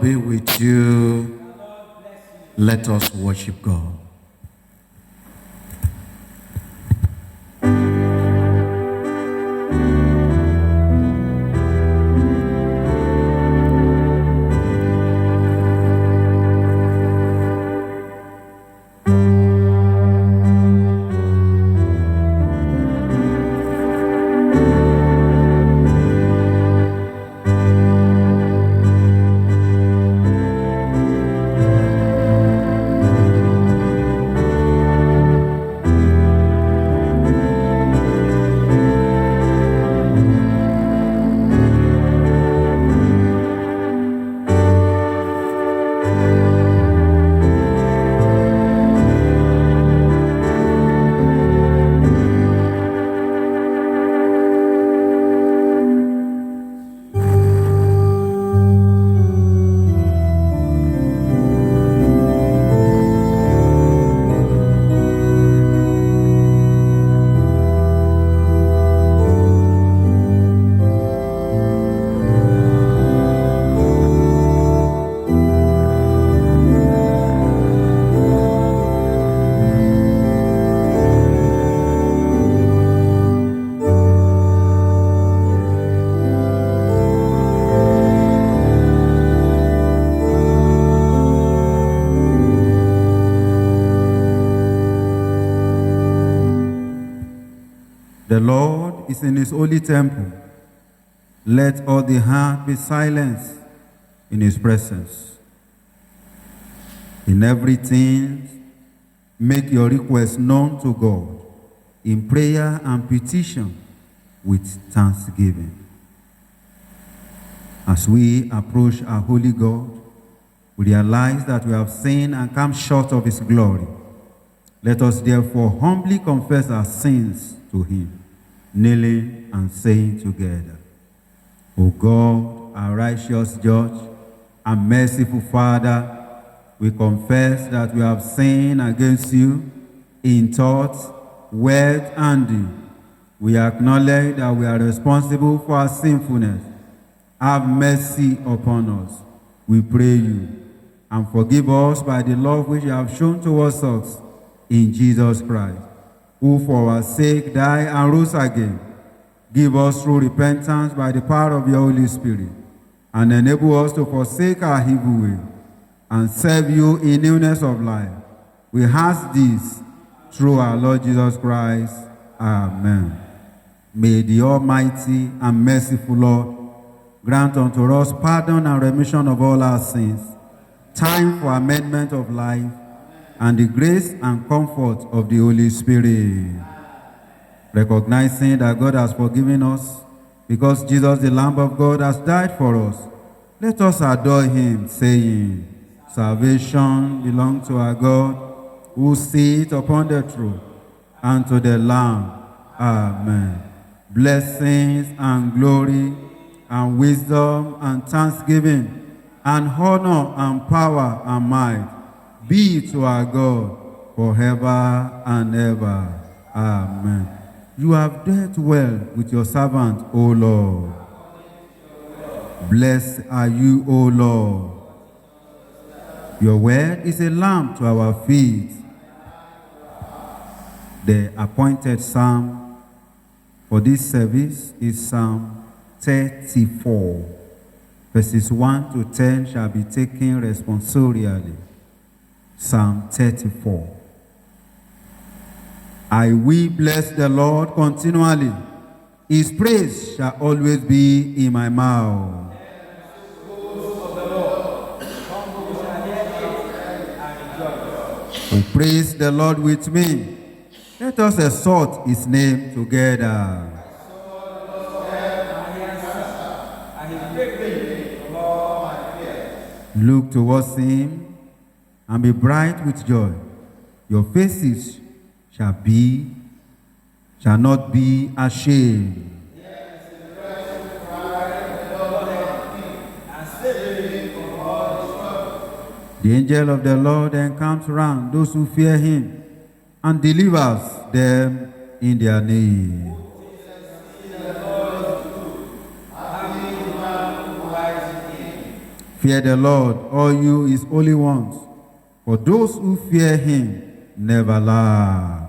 be with you. Let us worship God. The Lord is in his holy temple. Let all the heart be silenced in his presence. In everything, make your requests known to God in prayer and petition with thanksgiving. As we approach our holy God, we realize that we have sinned and come short of his glory. Let us therefore humbly confess our sins to him, kneeling and saying together, O God, our righteous judge and merciful Father, we confess that we have sinned against you in thought, word, and deed. We acknowledge that we are responsible for our sinfulness. Have mercy upon us, we pray you, and forgive us by the love which you have shown towards us in Jesus Christ, who for our sake died and rose again. Give us through repentance by the power of your Holy Spirit, and enable us to forsake our evil way and serve you in newness of life. We ask this through our Lord Jesus Christ. Amen. May the Almighty and merciful Lord grant unto us pardon and remission of all our sins, time for amendment of life, and the grace and comfort of the Holy Spirit. Recognizing that God has forgiven us, because Jesus, the Lamb of God, has died for us, let us adore him, saying, Salvation belongs to our God, who sits upon the throne, and to the Lamb. Amen. Blessings and glory and wisdom and thanksgiving and honor and power and might be to our God forever and ever. Amen. You have dealt well with your servant, O Lord. Blessed are you, O Lord. Your word is a lamp to our feet. The appointed psalm for this service is Psalm 34. Verses 1 to 10 shall be taken responsorially. Psalm 34. I will bless the Lord continually. His praise shall always be in my mouth. Oh, praise the Lord with me. Let us exalt his name together. Look towards him and be bright with joy. Your faces shall not be ashamed. The angel of the Lord encamps round those who fear him and delivers them in their need. Fear the Lord, all you his holy ones, for those who fear him never lie.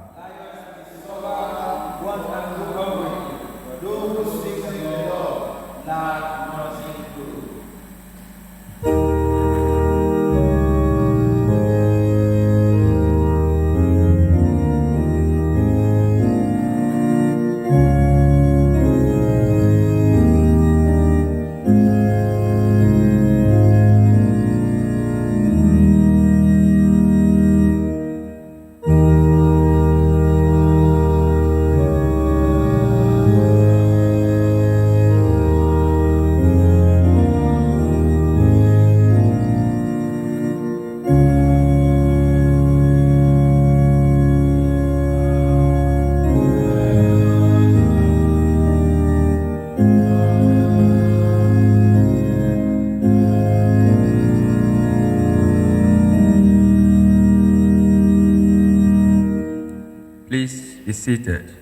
Please be seated.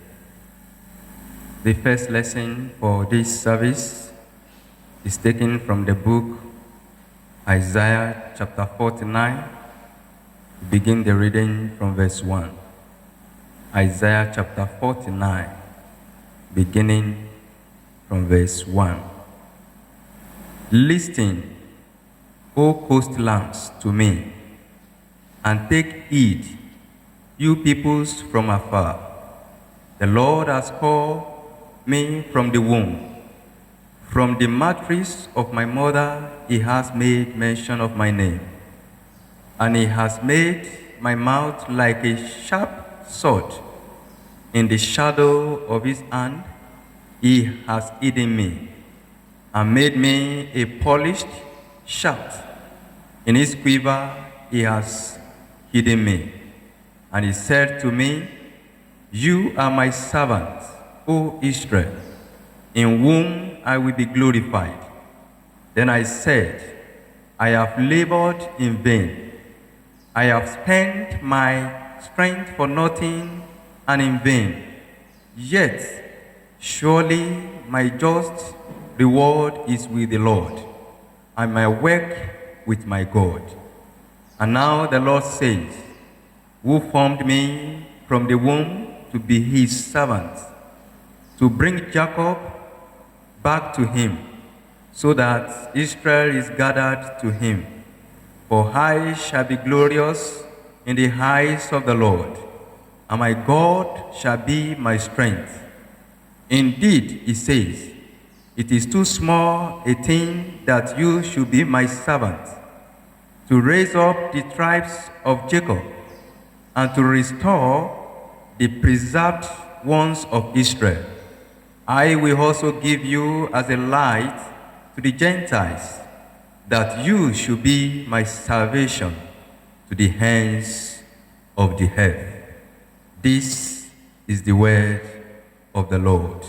The first lesson for this service is taken from the book Isaiah chapter 49. Begin the reading from verse 1. Isaiah chapter 49, beginning from verse 1. Listen, O coastlands, to me, and take heed, you peoples from afar. The Lord has called me from the womb. From the matrix of my mother, he has made mention of my name. And he has made my mouth like a sharp sword. In the shadow of his hand, he has hidden me, and made me a polished shaft. In his quiver, he has hidden me. And he said to me, you are my servant, O Israel, in whom I will be glorified. Then I said, I have labored in vain. I have spent my strength for nothing and in vain. Yet, surely my just reward is with the Lord, and my work with my God. And now the Lord says, who formed me from the womb to be his servant, to bring Jacob back to him, so that Israel is gathered to him. For I shall be glorious in the eyes of the Lord, and my God shall be my strength. Indeed, he says, it is too small a thing that you should be my servant, to raise up the tribes of Jacob, and to restore the preserved ones of Israel. I will also give you as a light to the Gentiles, that you should be my salvation to the ends of the earth. This is the word of the Lord.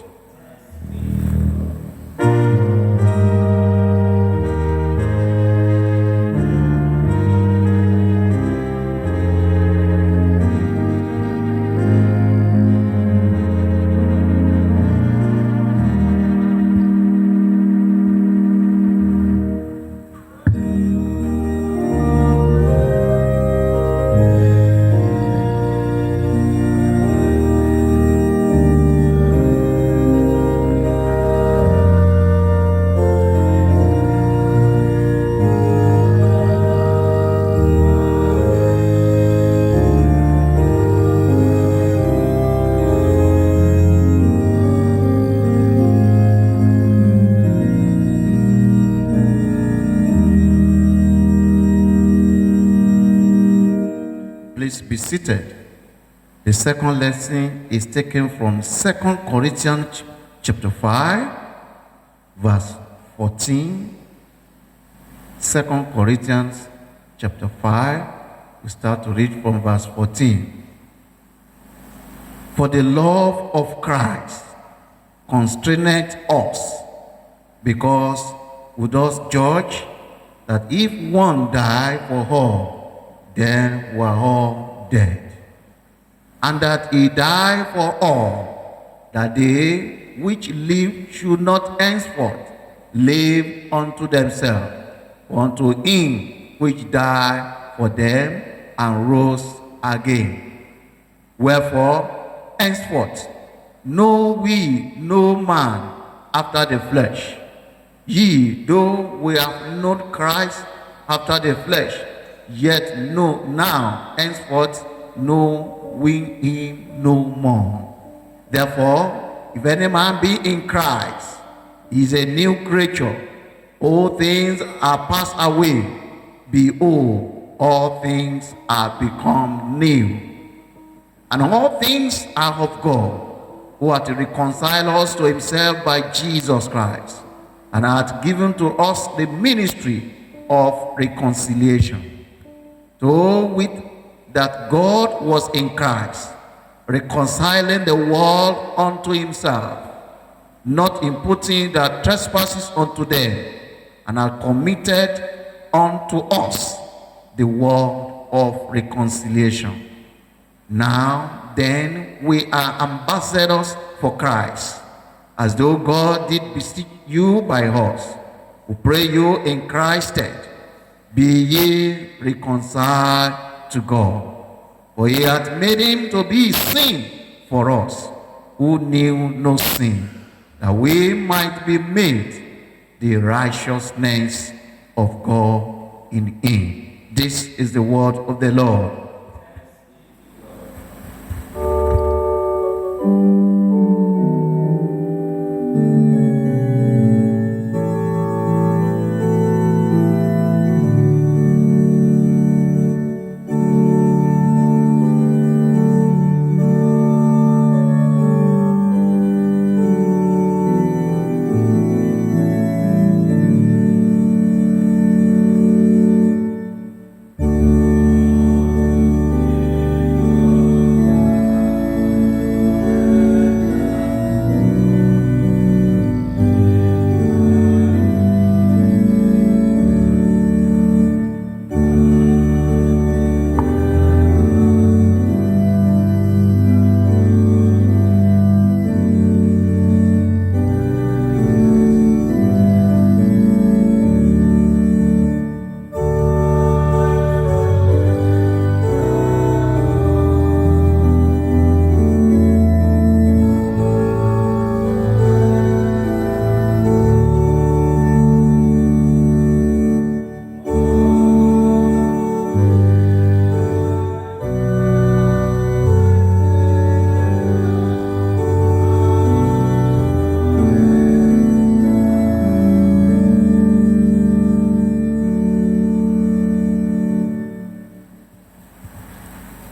Please be seated. The second lesson is taken from 2 Corinthians chapter 5, verse 14. 2 Corinthians chapter 5, we start to read from verse 14. For the love of Christ constraineth us, because we thus judge that if one die for all, then we are all dead. And that he died for all, that they which live should not henceforth live unto themselves, unto him which died for them and rose again. Wherefore, henceforth, know we no man after the flesh. Ye, though we have known Christ after the flesh, yet know now, henceforth, know we him no more. Therefore, if any man be in Christ, he is a new creature. All things are passed away. Behold, all things are become new. And all things are of God, who hath reconciled us to himself by Jesus Christ, and hath given to us the ministry of reconciliation. To wit, that God was in Christ, reconciling the world unto himself, not imputing their trespasses unto them, and hath committed unto us the word of reconciliation. Now then, we are ambassadors for Christ, as though God did beseech you by us, who pray you in Christ's stead, be ye reconciled to God. For he hath made him to be sin for us, who knew no sin, that we might be made the righteousness of God in him. This is the word of the Lord.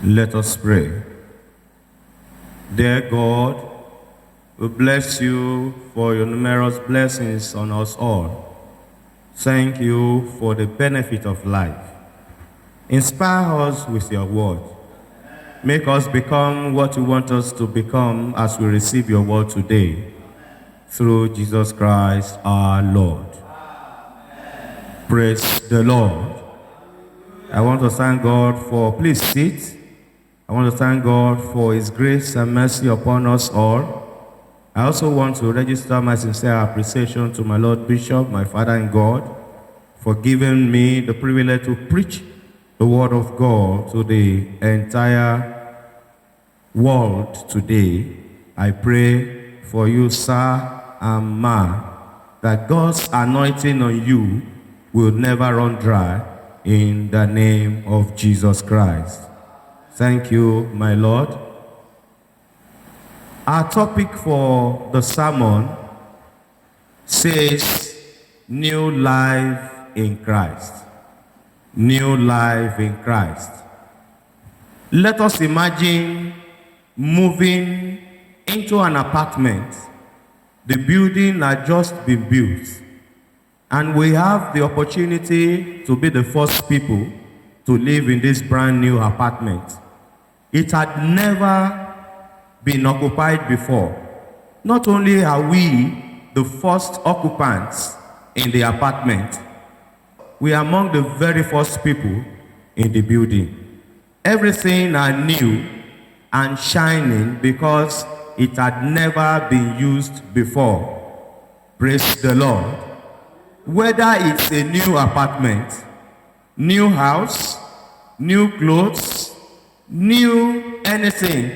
Let us pray. Dear God, we bless you for your numerous blessings on us all. Thank you for the benefit of life. Inspire us with your word. Make us become what you want us to become as we receive your word today. Through Jesus Christ our Lord. Praise the Lord. I want to thank God for, please sit. I want to thank God for his grace and mercy upon us all. I also want to register my sincere appreciation to my Lord Bishop, my Father in God, for giving me the privilege to preach the word of God to the entire world today. I pray for you, sir and ma, that God's anointing on you will never run dry in the name of Jesus Christ. Thank you, my Lord. Our topic for the sermon says, New Life in Christ. New life in Christ. Let us imagine moving into an apartment. The building had just been built, and we have the opportunity to be the first people to live in this brand new apartment. It had never been occupied before. Not only are we the first occupants in the apartment, we are among the very first people in the building. Everything are new and shining because it had never been used before. Praise the Lord. whether it's a new apartment, new house, new clothes, new anything,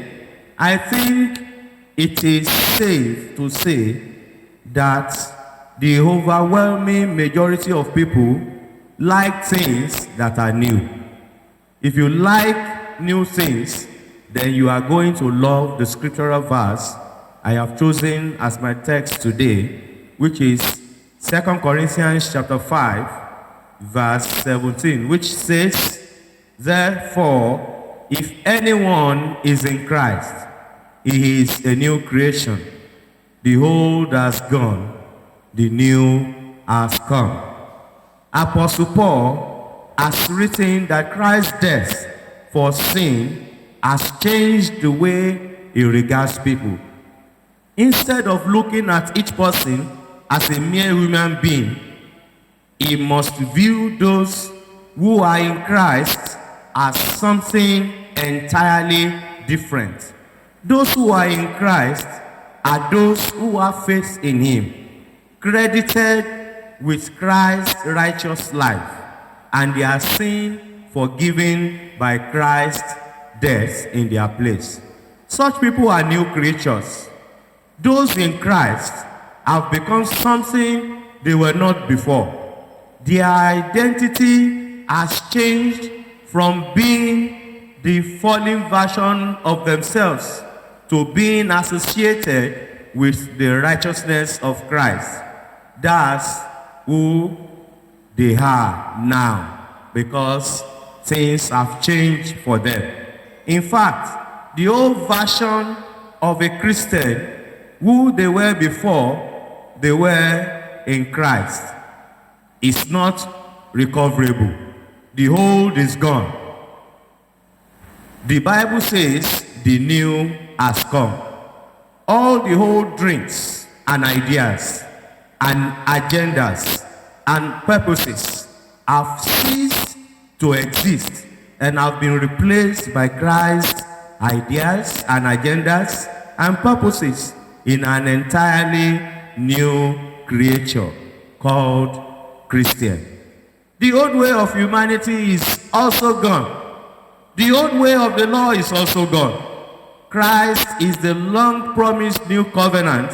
I think it is safe to say that the overwhelming majority of people like things that are new. If you like new things, then you are going to love the scriptural verse I have chosen as my text today, which is 2 Corinthians chapter 5, verse 17, which says, "Therefore, if anyone is in Christ, he is a new creation. The old has gone, the new has come." Apostle Paul has written that Christ's death for sin has changed the way he regards people. Instead of looking at each person as a mere human being, he must view those who are in Christ as something entirely different. Those who are in Christ are those who have faith in him, credited with Christ's righteous life, and their sin forgiven by Christ's death in their place. Such people are new creatures. Those in Christ have become something they were not before. Their identity has changed from being the fallen version of themselves to being associated with the righteousness of Christ. That's who they are now, because things have changed for them. In fact, the old version of a Christian, who they were before they were in Christ, is not recoverable. The old is gone. The Bible says the new has come. All the old dreams and ideas and agendas and purposes have ceased to exist and have been replaced by Christ's ideas and agendas and purposes in an entirely new creature called Christian. The old way of humanity is also gone. The old way of the law is also gone. Christ is the long-promised new covenant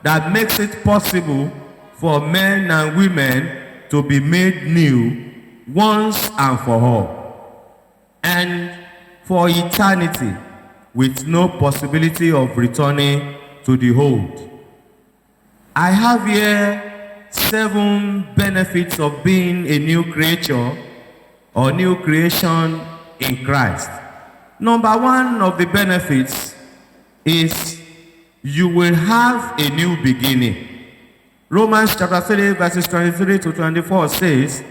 that makes it possible for men and women to be made new once and for all, and for eternity, with no possibility of returning to the old. I have here 7 benefits of being a new creature or new creation in Christ. Number 1 of the benefits is you will have a new beginning. Romans chapter 3 verses 23 to 24 says,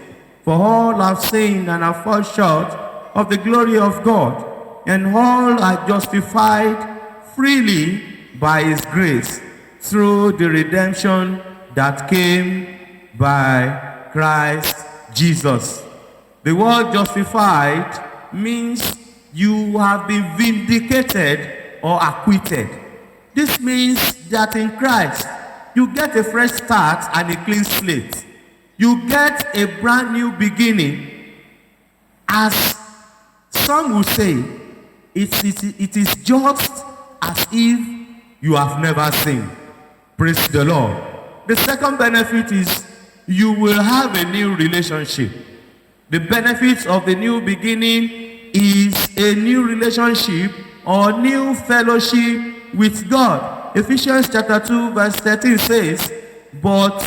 "For all have sinned and have fallen short of the glory of God, and all are justified freely by his grace through the redemption that came by Christ Jesus." The word justified means you have been vindicated or acquitted. This means that in Christ, you get a fresh start and a clean slate. You get a brand new beginning. As some will say, it is just as if you have never sinned. Praise the Lord. The second benefit is you will have a new relationship. The benefits of the new beginning is a new relationship or new fellowship with God. Ephesians chapter 2 verse 13 says, "But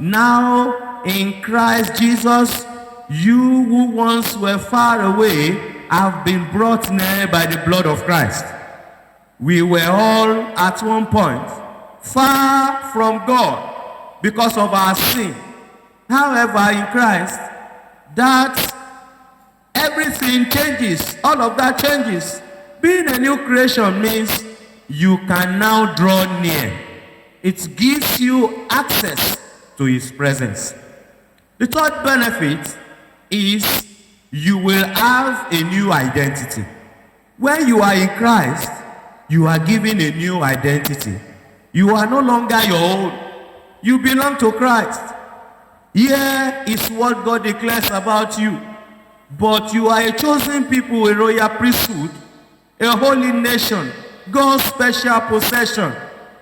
now in Christ Jesus, you who once were far away have been brought near by the blood of Christ." We were all at one point far from God because of our sin. However, in Christ, that everything changes. All of that changes. Being a new creation means you can now draw near. It gives you access to his presence. The third benefit is you will have a new identity. When you are in Christ, you are given a new identity. You are no longer your own. You belong to Christ. Here is what God declares about you. But you are a chosen people, a royal priesthood, a holy nation, God's special possession,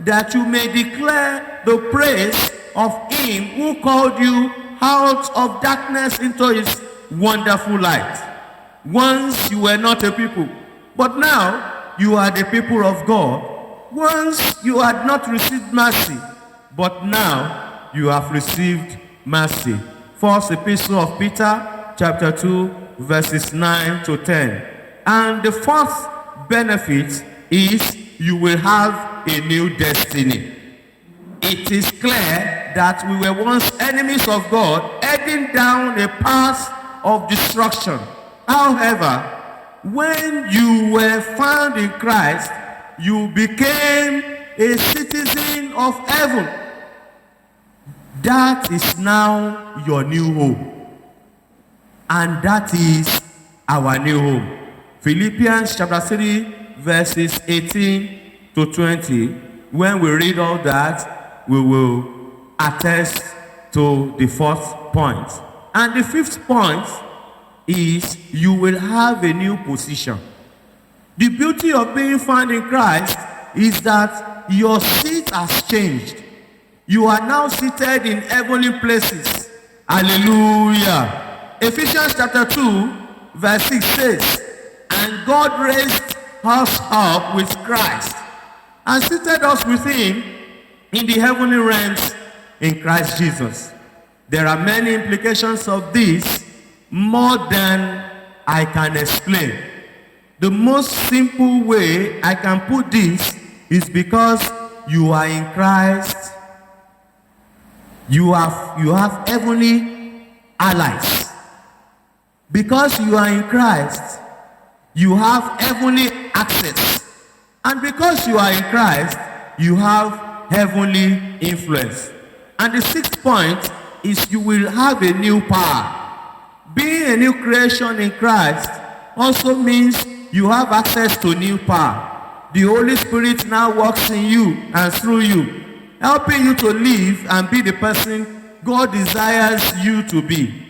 that you may declare the praise of him who called you out of darkness into his wonderful light. Once you were not a people, but now you are the people of God. Once you had not received mercy, but now you have received mercy. First Epistle of Peter, chapter 2, verses 9 to 10. And the fourth benefit is you will have a new destiny. It is clear that we were once enemies of God, heading down a path of destruction. However, when you were found in Christ, you became a citizen of heaven. That is now your new home. And that is our new home. Philippians chapter 3, verses 18 to 20. When we read all that, we will attest to the fourth point. And the fifth point is you will have a new position. The beauty of being found in Christ is that your seat has changed. You are now seated in heavenly places. Hallelujah. Ephesians chapter 2, verse 6 says, and God raised us up with Christ and seated us with him in the heavenly realms in Christ Jesus. There are many implications of this, more than I can explain. The most simple way I can put this is because you are in Christ, you have heavenly allies. Because you are in Christ, you have heavenly access. And because you are in Christ, you have heavenly influence. And the sixth point is you will have a new power. Being a new creation in Christ also means you have access to new power. The Holy Spirit now works in you and through you, helping you to live and be the person God desires you to be.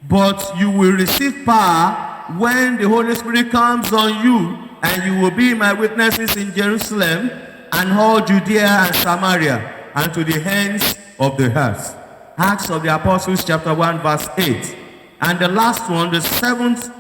But you will receive power when the Holy Spirit comes on you, and you will be my witnesses in Jerusalem and all Judea and Samaria and to the ends of the earth. Acts of the Apostles chapter 1 verse 8. And the last one, the seventh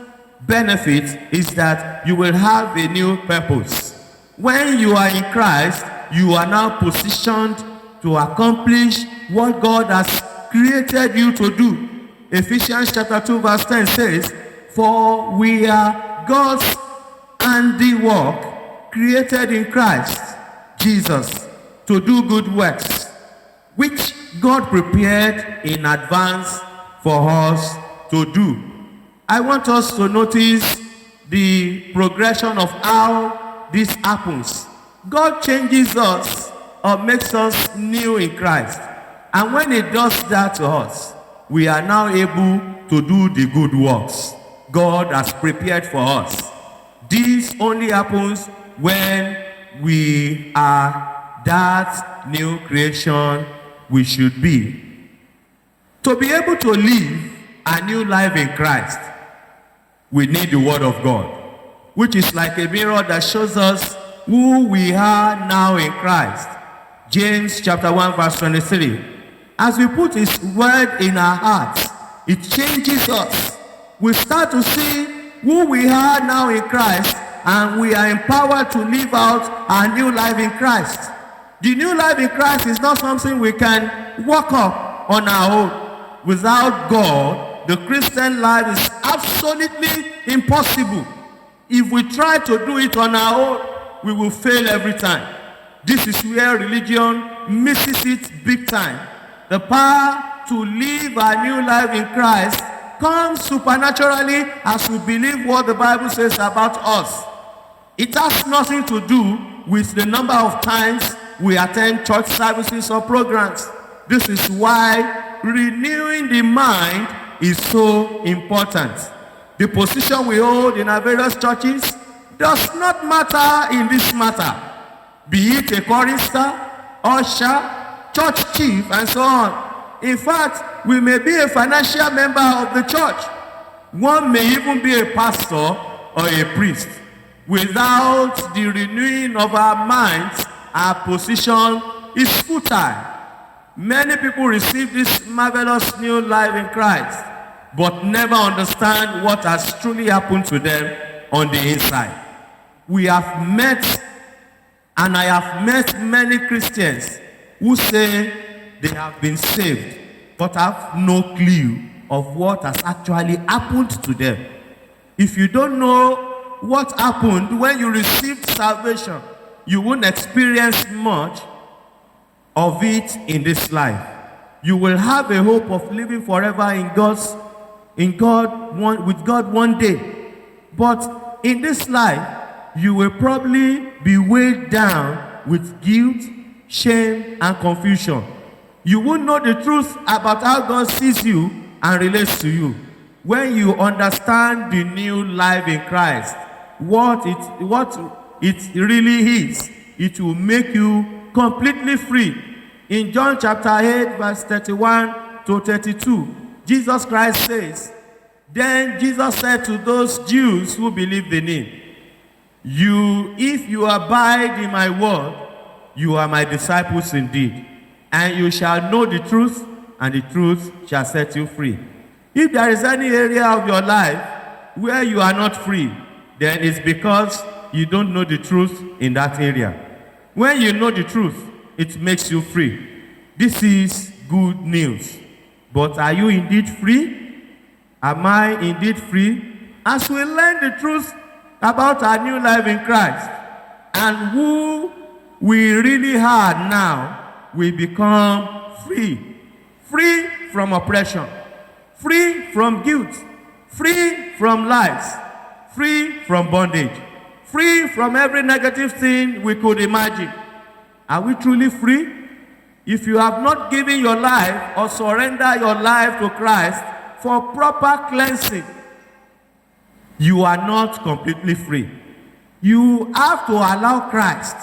benefit, is that you will have a new purpose. When you are in Christ, you are now positioned to accomplish what God has created you to do. Ephesians chapter 2 verse 10 says, for we are God's handiwork, created in Christ Jesus to do good works, which God prepared in advance for us to do. I want us to notice the progression of how this happens. God changes us or makes us new in Christ. And when he does that to us, we are now able to do the good works God has prepared for us. This only happens when we are that new creation we should be. To be able to live a new life in Christ, we need the Word of God, which is like a mirror that shows us who we are now in Christ. James chapter 1 verse 23. As we put his word in our hearts, it changes us. We start to see who we are now in Christ, and we are empowered to live out our new life in Christ. The new life in Christ is not something we can work up on our own. Without God, the Christian life is absolutely impossible. If we try to do it on our own, we will fail every time. This is where religion misses it big time. The power to live a new life in Christ comes supernaturally as we believe what the Bible says about us. It has nothing to do with the number of times we attend church services or programs. This is why renewing the mind is so important. The position we hold in our various churches does not matter in this matter. Be it a chorister, usher, church chief, and so on. In fact, we may be a financial member of the church. One may even be a pastor or a priest. Without the renewing of our minds, our position is futile. Many people receive this marvelous new life in Christ, but never understand what has truly happened to them on the inside. We have met, and I have met many Christians who say they have been saved, but have no clue of what has actually happened to them. If you don't know what happened when you received salvation, you won't experience much of it in this life. You will have a hope of living forever with God one day. But in this life, you will probably be weighed down with guilt, shame, and confusion. You won't know the truth about how God sees you and relates to you. When you understand the new life in Christ, what it really is, it will make you completely free. In John chapter 8, verse 31 to 32, Jesus Christ says, "Then Jesus said to those Jews who believed in him, if you abide in my word, you are my disciples indeed, and you shall know the truth, and the truth shall set you free." If there is any area of your life where you are not free, then it's because you don't know the truth in that area. When you know the truth, it makes you free. This is good news. But are you indeed free? Am I indeed free? As we learn the truth about our new life in Christ and who we really are now, we become free. Free from oppression, free from guilt, free from lies, free from bondage, free from every negative thing we could imagine. Are we truly free? If you have not given your life or surrendered your life to Christ for proper cleansing, you are not completely free. You have to allow Christ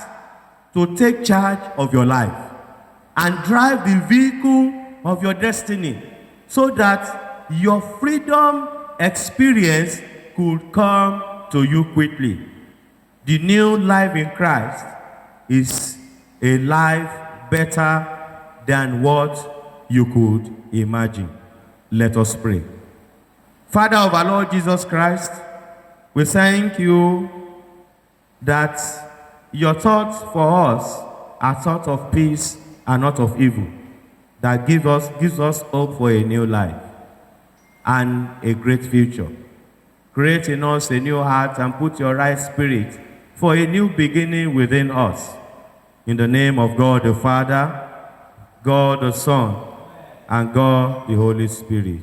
to take charge of your life and drive the vehicle of your destiny so that your freedom experience could come to you quickly. The new life in Christ is a life better than what you could imagine. Let us pray. Father of our Lord Jesus Christ, we thank you that your thoughts for us are thoughts of peace and not of evil, that gives us hope for a new life and a great future. Create in us a new heart and put your right spirit for a new beginning within us. In the name of God the Father, God the Son, and God the Holy Spirit.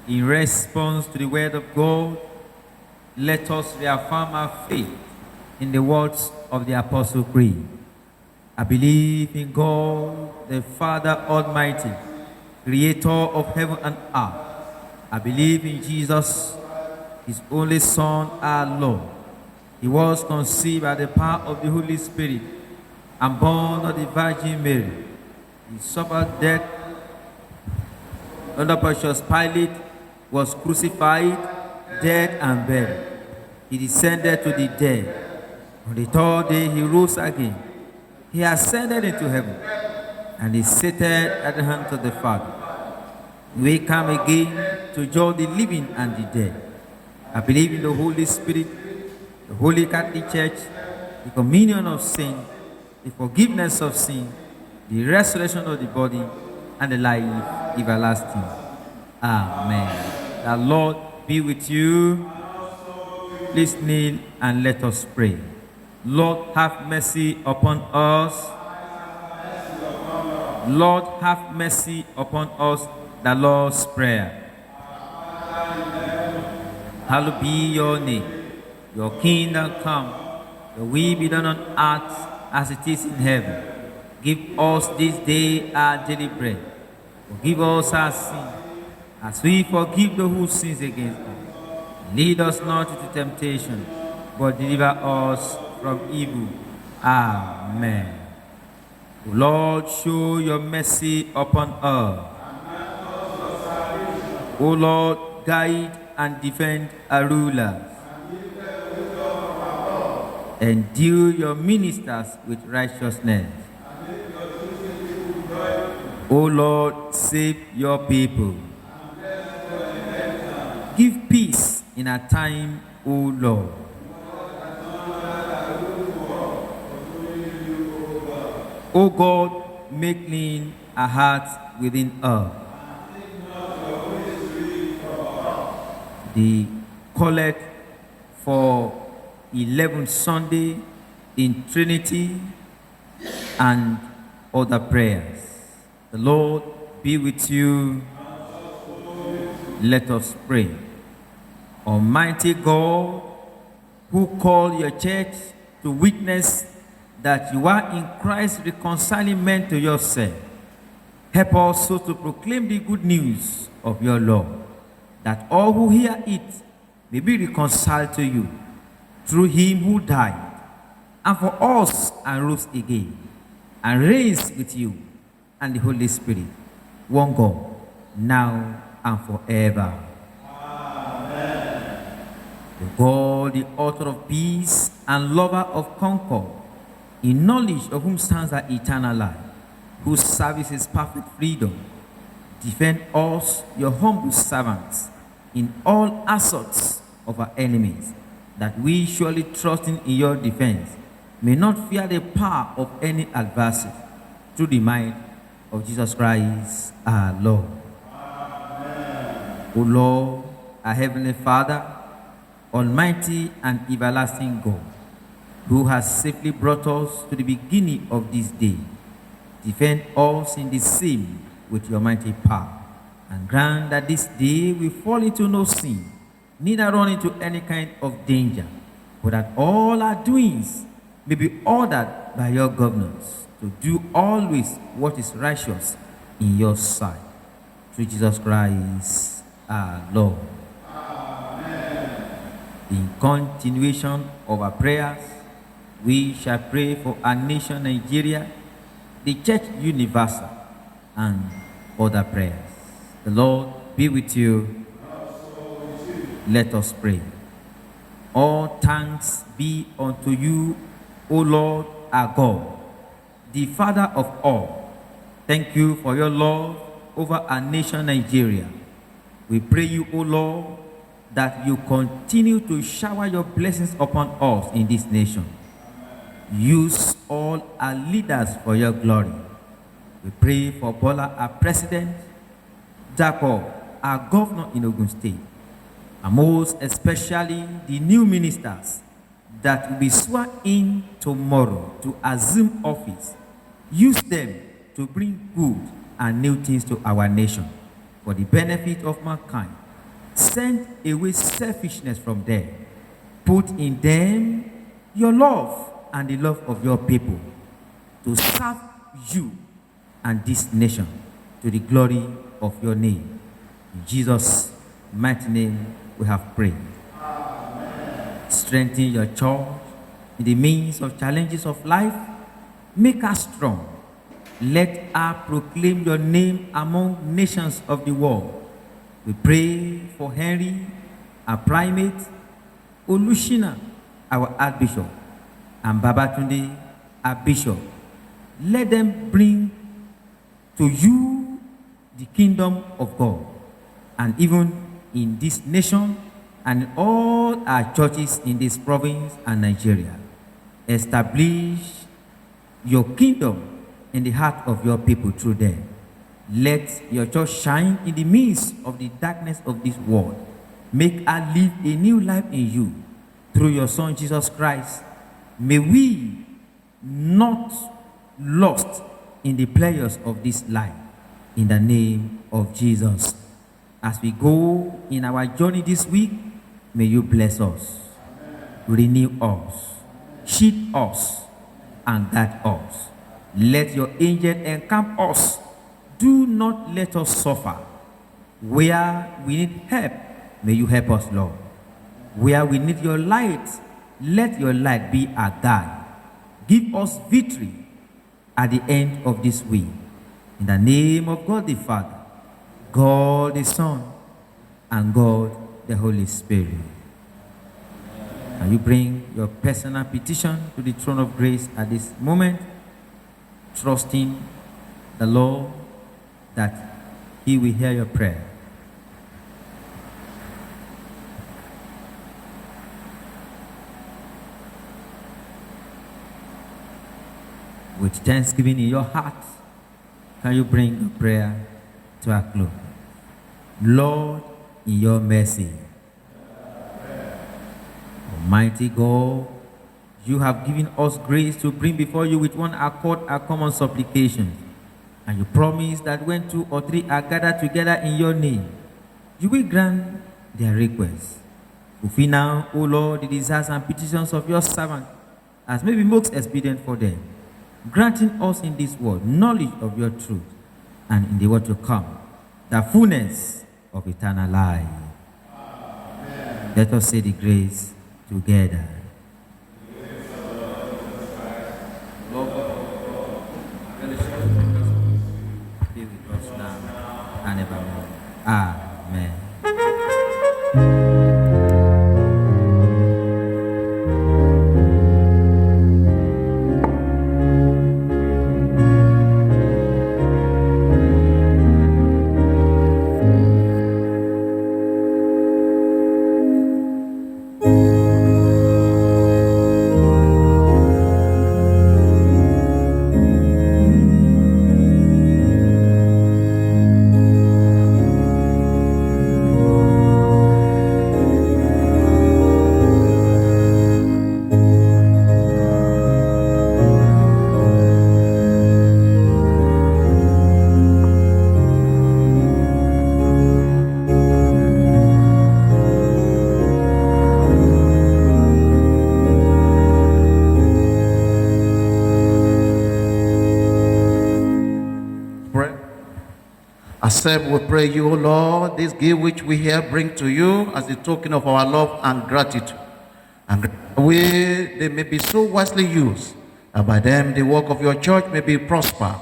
In response to the word of God, let us reaffirm our faith in the words of the Apostle Creed. I believe in God, the Father Almighty, creator of heaven and earth. I believe in Jesus, his only Son, our Lord. He was conceived by the power of the Holy Spirit and born of the Virgin Mary. He suffered death under Pontius Pilate, was crucified, dead, and buried. He descended to the dead. On the third day, he rose again. He ascended into heaven and is seated at the hand of the Father. He will come again to judge the living and the dead. I believe in the Holy Spirit, the Holy Catholic Church, the communion of saints, the forgiveness of sin, the resurrection of the body, and the life everlasting. Amen. The Lord be with you. Please kneel and let us pray. Lord, have mercy upon us. Lord, have mercy upon us. The Lord's Prayer. Hallowed be your name. Your kingdom come. Your will be done on earth as it is in heaven. Give us this day our daily bread. Forgive us our sins, as we forgive those who sin against us. Lead us not into temptation, but deliver us from evil. Amen. O Lord, show your mercy upon us. O Lord, guide and defend our rulers. Endue your ministers with righteousness. O Lord, save your people. Give peace in our time, O Lord. O God, make clean our hearts within us. The collect for 11th Sunday in Trinity and other prayers. The Lord be with you. Let us pray. Almighty God, who called your church to witness that you are in Christ reconciling men to yourself, help us so to proclaim the good news of your love, that all who hear it may be reconciled to you through him who died and for us and rose again and reigns with you and the Holy Spirit, one God, now and forever. Amen. The God, the author of peace and lover of concord, in knowledge of whom stands our eternal life, whose service is perfect freedom, defend us, your humble servants, in all assaults of our enemies, that we, surely trusting in your defense, may not fear the power of any adversary, through the might of Jesus Christ our Lord. Amen. O Lord, our Heavenly Father, Almighty and everlasting God, who has safely brought us to the beginning of this day, defend us in the same with your mighty power, and grant that this day we fall into no sin, neither run into any kind of danger, but that all our doings may be ordered by your governance, to do always what is righteous in your sight. Through Jesus Christ our Lord. Amen. In continuation of our prayers, we shall pray for our nation Nigeria, the Church Universal, and other prayers. The Lord be with you. Let us pray. All thanks be unto you, O Lord our God, the Father of all. Thank you for your love over our nation Nigeria. We pray you, O Lord, that you continue to shower your blessings upon us in this nation. Use all our leaders for your glory. We pray for Bola, our president, Jacob, our governor in Ogun State, and most especially the new ministers that will be sworn in tomorrow to assume office. Use them to bring good and new things to our nation for the benefit of mankind. Send away selfishness from them. Put in them your love and the love of your people to serve you and this nation to the glory of your name. In Jesus' mighty name we have prayed. Amen. Strengthen your church in the midst of challenges of life. Make us strong. Let us proclaim your name among nations of the world. We pray for Henry, our primate, Olushina, our Archbishop, and Babatunde, our Bishop. Let them bring to you the kingdom of God, and even in this nation and all our churches in this province and Nigeria. Establish your kingdom in the heart of your people through them. Let your church shine in the midst of the darkness of this world. Make us live a new life in you through your Son Jesus Christ. May we not lost in the pleasures of this life. In the name of Jesus. As we go in our journey this week, may you bless us, renew us, shield us, and guide us. Let your angel encamp us. Do not let us suffer. Where we need help, may you help us, Lord. Where we need your light, let your light be our guide. Give us victory at the end of this week. In the name of God the Father, God the Son, and God the Holy Spirit. Can you bring your personal petition to the throne of grace at this moment, trusting the Lord that He will hear your prayer. With thanksgiving in your heart, can you bring your prayer to a close? Lord, in your mercy, Almighty God, you have given us grace to bring before you with one accord our common supplications. And you promise that when 2 or 3 are gathered together in your name, you will grant their requests. Fulfill now, O Lord, the desires and petitions of your servant, as may be most expedient for them, granting us in this world knowledge of your truth, and in the world to come, the fullness of eternal life. Amen. Let us say the grace together. Be with us now and evermore. Amen. Accept, we pray you, O Lord, this gift which we here bring to you as a token of our love and gratitude. And they may be so wisely used, and by them the work of your church may be prospered,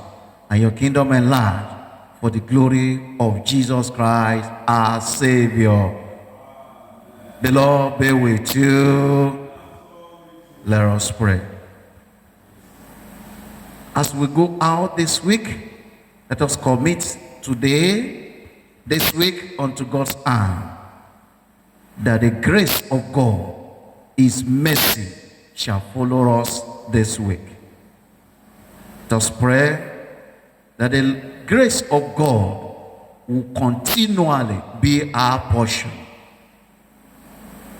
and your kingdom enlarged, for the glory of Jesus Christ, our Savior. The Lord be with you. Let us pray. As we go out this week, let us commit this week unto God's hand, that the grace of God, His mercy, shall follow us this week. Let us pray that the grace of God will continually be our portion.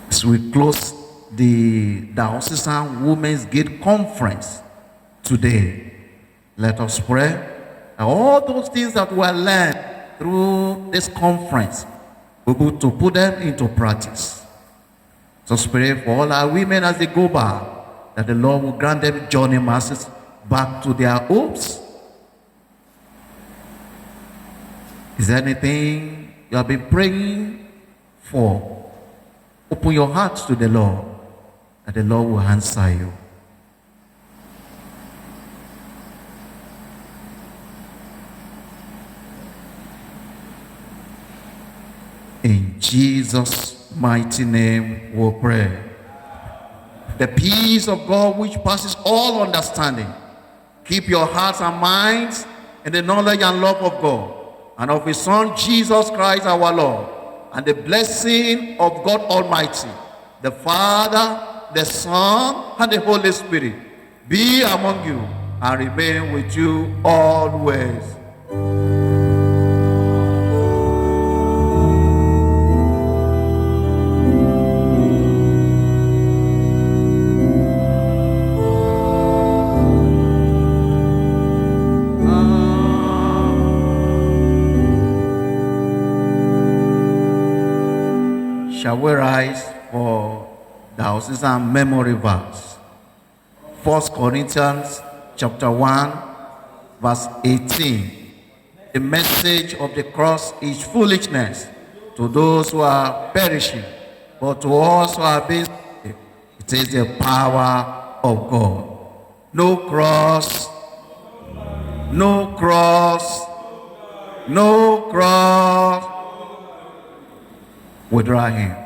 As we close the Diocesan Women's Gate Conference today, let us pray that all those things that were learned through this conference, we're able to put them into practice. So pray for all our women as they go back, that the Lord will grant them journey mercies back to their homes. Is there anything you have been praying for? Open your hearts to the Lord, that the Lord will answer you. In Jesus' mighty name we pray. The peace of God which passes all understanding, keep your hearts and minds in the knowledge and love of God and of his Son, Jesus Christ our Lord, and the blessing of God Almighty, the Father, the Son, and the Holy Spirit be among you and remain with you always. Shall we rise for diocesan memory verse? 1 Corinthians chapter 1, verse 18. The message of the cross is foolishness to those who are perishing, but to us who are being saved, it is the power of God. No cross, no cross, no cross. Withdraw him.